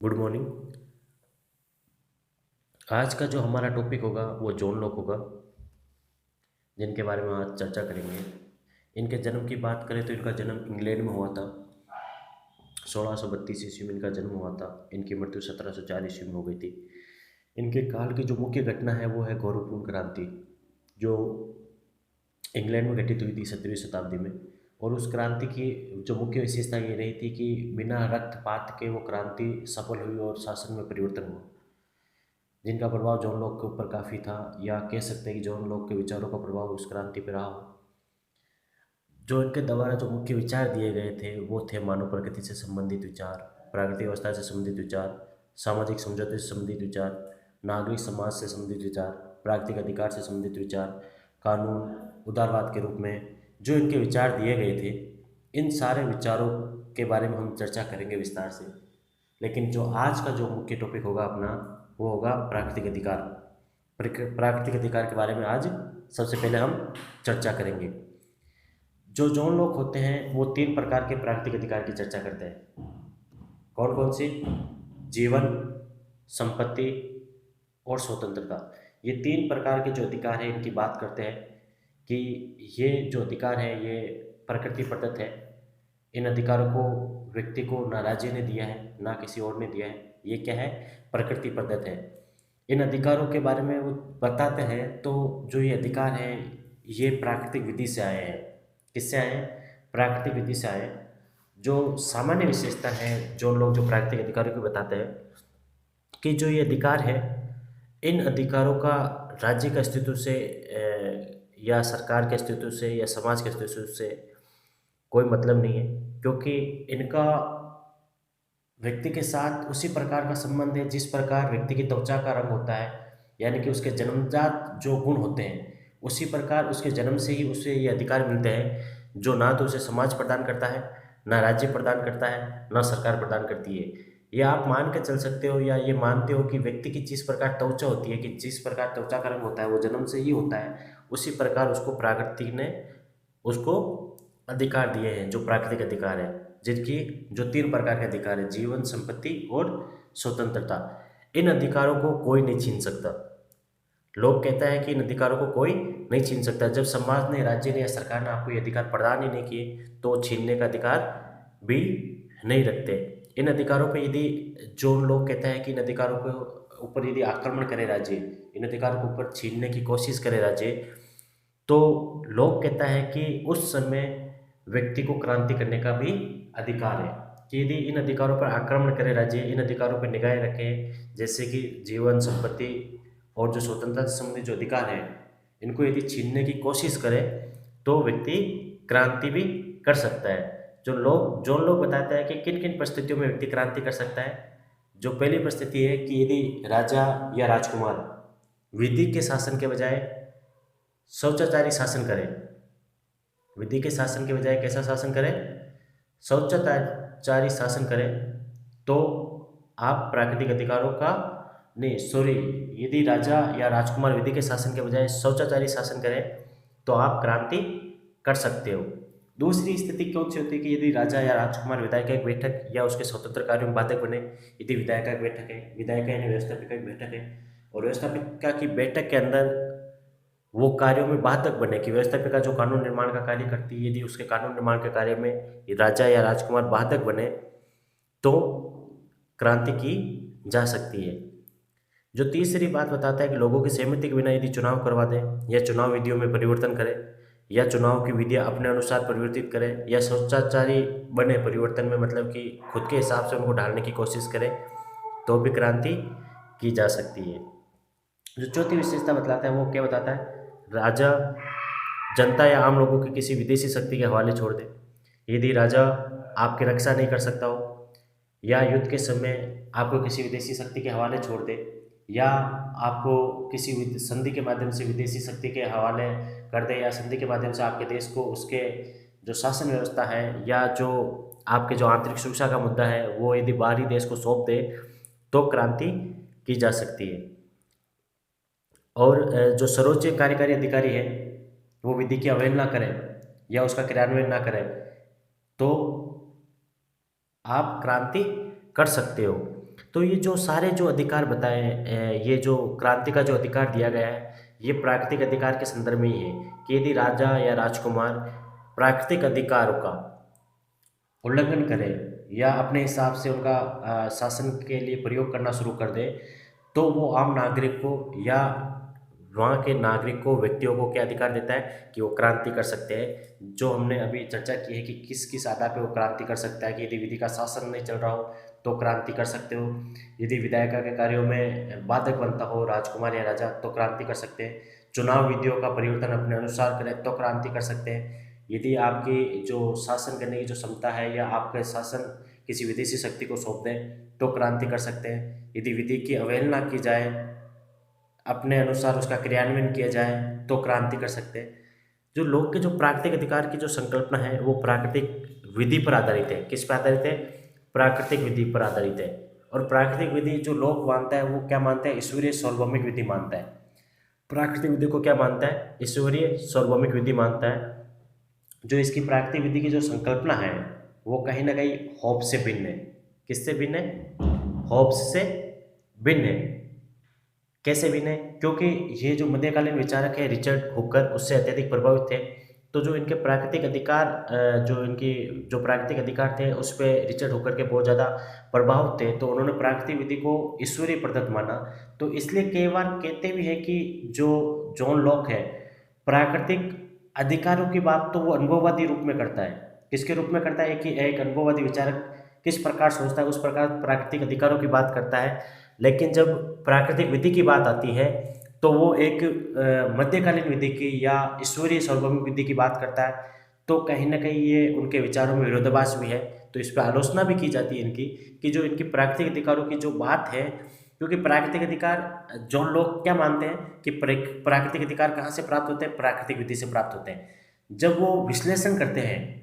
Good morning. आज का जो हमारा टॉपिक होगा वो जॉन लॉक होगा, जिनके बारे में आज चर्चा करेंगे। इनके जन्म की बात करें तो इनका जन्म इंग्लैंड में हुआ था। 1632 ईस्वी में इनका जन्म हुआ था। इनकी मृत्यु 1704 ईस्वी में हो गई थी। इनके काल की जो मुख्य घटना है वो है गौरवपूर्ण क्रांति, जो इंग्लैंड में घटित हुई थी 17वीं शताब्दी में। और उस क्रांति की जो मुख्य विशेषता ये रही थी कि बिना रक्तपात के वो क्रांति सफल हुई और शासन में परिवर्तन हुआ, जिनका प्रभाव जॉन लॉक के ऊपर काफ़ी था, या कह सकते हैं कि जॉन लॉक के विचारों का प्रभाव उस क्रांति पर रहा हो। जो इनके द्वारा जो मुख्य विचार दिए गए थे वो थे मानव प्रकृति से संबंधित विचार, प्राकृतिक व्यवस्था से संबंधित विचार, सामाजिक समझौते से संबंधित विचार, नागरिक समाज से संबंधित विचार, प्राकृतिक अधिकार से संबंधित विचार, कानून, उदारवाद के रूप में जो इनके विचार दिए गए थे। इन सारे विचारों के बारे में हम चर्चा करेंगे विस्तार से। लेकिन जो आज का जो मुख्य टॉपिक होगा अपना, वो होगा प्राकृतिक अधिकार। प्राकृतिक अधिकार के बारे में आज सबसे पहले हम चर्चा करेंगे। जो जॉन लॉक होते हैं वो तीन प्रकार के प्राकृतिक अधिकार की चर्चा करते हैं। कौन कौन सी? जीवन, संपत्ति और स्वतंत्रता। ये तीन प्रकार के जो अधिकार हैं इनकी बात करते हैं कि ये जो अधिकार है ये प्रकृति प्रदत्त है। इन अधिकारों को व्यक्ति को ना राज्य ने दिया है ना किसी और ने दिया है। ये क्या है? प्रकृति प्रदत्त है। इन अधिकारों के बारे में वो बताते हैं। तो जो ये अधिकार है ये प्राकृतिक विधि से आए हैं। किससे आए हैं? प्राकृतिक विधि से आए हैं। जो सामान्य विशेषता है जो लोग जो प्राकृतिक अधिकारों की बताते हैं कि जो ये अधिकार है, इन अधिकारों का राज्य के अस्तित्व से या सरकार के अस्तित्व से या समाज के अस्तित्व से कोई मतलब नहीं है, क्योंकि इनका व्यक्ति के साथ उसी प्रकार का संबंध है जिस प्रकार व्यक्ति की त्वचा का रंग होता है, यानी कि उसके जन्मजात जो गुण होते हैं उसी प्रकार उसके जन्म से ही उसे ये अधिकार मिलते हैं, जो ना तो उसे समाज प्रदान करता है, ना राज्य प्रदान करता है, ना सरकार प्रदान करती है। ये आप मान के चल सकते हो या ये मानते हो कि व्यक्ति की जिस प्रकार त्वचा होती है, कि जिस प्रकार त्वचा का रंग होता है वो जन्म से ही होता है, उसी प्रकार उसको प्रकृति ने उसको अधिकार दिए हैं, जो प्राकृतिक अधिकार है, जिनकी जो तीन प्रकार के अधिकार है: जीवन, संपत्ति और स्वतंत्रता। इन अधिकारों को कोई नहीं छीन सकता। लोग कहता है कि इन अधिकारों को कोई नहीं छीन सकता। जब समाज ने, राज्य ने या सरकार ने आपको ये अधिकार प्रदान ही नहीं किए तो छीनने का अधिकार भी नहीं रखते। इन अधिकारों पे यदि जो लोग कहते हैं कि इन अधिकारों के ऊपर यदि आक्रमण करे राज्य, इन अधिकारों के ऊपर छीनने की कोशिश करे राज्य, तो लोग कहता है कि उस समय व्यक्ति को क्रांति करने का भी अधिकार है, कि यदि इन अधिकारों पर आक्रमण करे राज्य, इन अधिकारों पर निगाहें रखे, जैसे कि जीवन, संपत्ति और जो स्वतंत्रता से संबंधित जो अधिकार है, इनको यदि छीनने की कोशिश करे तो व्यक्ति क्रांति भी कर सकता है। जो लोग बताते हैं कि किन किन परिस्थितियों में व्यक्ति क्रांति कर सकता है। जो पहली परिस्थिति है कि यदि राजा या राजकुमार विधि के शासन के बजाय शौचाचारी शासन करे। विधि के शासन के बजाय कैसा शासन करें? शौचाचारी शासन करें, तो आप प्राकृतिक अधिकारों का नहीं, सॉरी, यदि राजा या राजकुमार विधि के शासन के बजाय शौचाचारी शासन करें तो आप क्रांति कर सकते हो। दूसरी स्थिति कौन सी होती है कि यदि राजा या राजकुमार विधायक एक बैठक या उसके स्वतंत्र कार्यों में बाधक बने। यदि विधायक एक बैठक है, विधायक यानी व्यवस्थापिका एक बैठक है, और व्यवस्थापिका की बैठक के अंदर वो कार्यों में बाधक बने, कि व्यवस्थापिका जो कानून निर्माण का कार्य करती है, यदि उसके कानून निर्माण के कार्य में राजा या राजकुमार बाधक बने तो क्रांति की जा सकती है। जो तीसरी बात बताता है कि लोगों की सहमति के बिना यदि चुनाव करवा दें, या चुनाव विधियों में परिवर्तन करें, या चुनाव की विधियाँ अपने अनुसार परिवर्तित करें, या शौचाचारी बने परिवर्तन में, मतलब कि खुद के हिसाब से उनको ढालने की कोशिश करें, तो भी क्रांति की जा सकती है। जो चौथी विशेषता बतलाता है वो क्या बताता है? राजा जनता या आम लोगों की किसी विदेशी शक्ति के हवाले छोड़ दे। यदि राजा आपकी रक्षा नहीं कर सकता हो, या युद्ध के समय आपको किसी विदेशी शक्ति के हवाले छोड़ दे, या आपको किसी संधि के माध्यम से विदेशी शक्ति के हवाले कर दे, या संधि के माध्यम से आपके देश को उसके जो शासन व्यवस्था है या जो आपके जो आंतरिक सुरक्षा का मुद्दा है वो यदि बाहरी देश को सौंप दे, तो क्रांति की जा सकती है। और जो सर्वोच्च कार्यकारी अधिकारी है वो विधि की अवहेलना करे या उसका क्रियान्वयन ना करे, तो आप क्रांति कर सकते हो। तो ये जो सारे जो अधिकार बताए ये जो क्रांति का जो अधिकार दिया गया है, ये प्राकृतिक अधिकार के संदर्भ में ही है कि यदि राजा या राजकुमार प्राकृतिक अधिकारों का उल्लंघन करे या अपने हिसाब से उनका शासन के लिए प्रयोग करना शुरू कर दे, तो वो आम नागरिक को या वहाँ के नागरिक को, व्यक्तियों को क्या अधिकार देता है कि वो क्रांति कर सकते हैं। जो हमने अभी चर्चा की है कि किस किस आधार पे वो क्रांति कर सकता है, कि यदि विधि का शासन नहीं चल रहा हो तो क्रांति कर सकते हो, यदि विधायिका के कार्यों में बाधक बनता हो राजकुमार या राजा तो क्रांति कर सकते हैं, चुनाव विधियों का परिवर्तन अपने अनुसार करें तो क्रांति कर सकते हैं, यदि आपकी जो शासन करने की जो क्षमता है या आपका शासन किसी विदेशी शक्ति को सौंप दें तो क्रांति कर सकते हैं, यदि विधि की अवहेलना की जाए, अपने अनुसार उसका क्रियान्वयन किया जाए तो क्रांति कर सकते हैं। जो लोग के जो प्राकृतिक अधिकार की जो संकल्पना है वो प्राकृतिक विधि पर आधारित है। किस पर आधारित है? प्राकृतिक विधि पर आधारित है। और प्राकृतिक विधि जो लोग मानता है वो क्या मानता है? ईश्वरीय सार्वभौमिक विधि मानता है। प्राकृतिक विधि को क्या मानता है? ईश्वरीय सार्वभौमिक विधि मानता है। जो इसकी प्राकृतिक विधि की जो संकल्पना है वो कहीं ना कहीं होब्स से भिन्न है। किससे भिन्न है? होब्स से भिन्न है। कैसे भिन्न है? क्योंकि ये जो मध्यकालीन विचारक है रिचर्ड हुकर, उससे अत्यधिक प्रभावित थे। तो जो इनके प्राकृतिक अधिकार जो इनकी जो प्राकृतिक अधिकार थे उस पर रिचर्ड हुकर के बहुत ज़्यादा प्रभाव थे, तो उन्होंने प्राकृतिक विधि को ईश्वरीय प्रदत्त माना। तो इसलिए कई बार कहते भी हैं कि जो जॉन लॉक है प्राकृतिक अधिकारों की बात तो वो अनुभववादी रूप में करता है। किसके रूप में करता है? कि एक अनुभववादी विचारक किस प्रकार सोचता है उस प्रकार प्राकृतिक अधिकारों की बात करता है। लेकिन जब प्राकृतिक विधि की बात आती है तो वो एक मध्यकालीन विधि की या ईश्वरीय सार्वभौमिक विधि की बात करता है। तो कहीं ना कहीं ये उनके विचारों में विरोधाभास भी है। तो इस पर आलोचना भी की जाती है इनकी कि जो इनकी प्राकृतिक अधिकारों की जो बात है, क्योंकि प्राकृतिक अधिकार जॉन लॉक क्या मानते हैं कि प्राकृतिक अधिकार कहाँ से प्राप्त होते हैं? प्राकृतिक विधि से प्राप्त होते हैं। जब वो विश्लेषण करते हैं,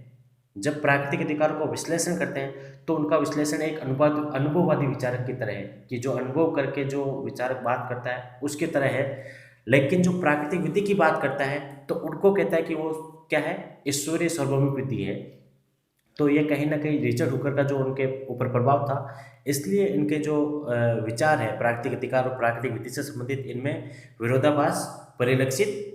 जब प्राकृतिक अधिकारों को विश्लेषण करते हैं तो उनका विश्लेषण एक अनुभववादी विचारक की तरह है कि जो अनुभव करके जो विचारक बात करता है उसकी तरह है। लेकिन जो प्राकृतिक विधि की बात करता है तो उनको कहता है कि वो क्या है? ईश्वरीय सार्वभौमिक विधि है। तो ये कहीं ना कहीं रिचर्ड हुकर का जो उनके ऊपर प्रभाव था, इसलिए इनके जो विचार है प्राकृतिक अधिकार और प्राकृतिक विधि से संबंधित, इनमें विरोधाभास परिलक्षित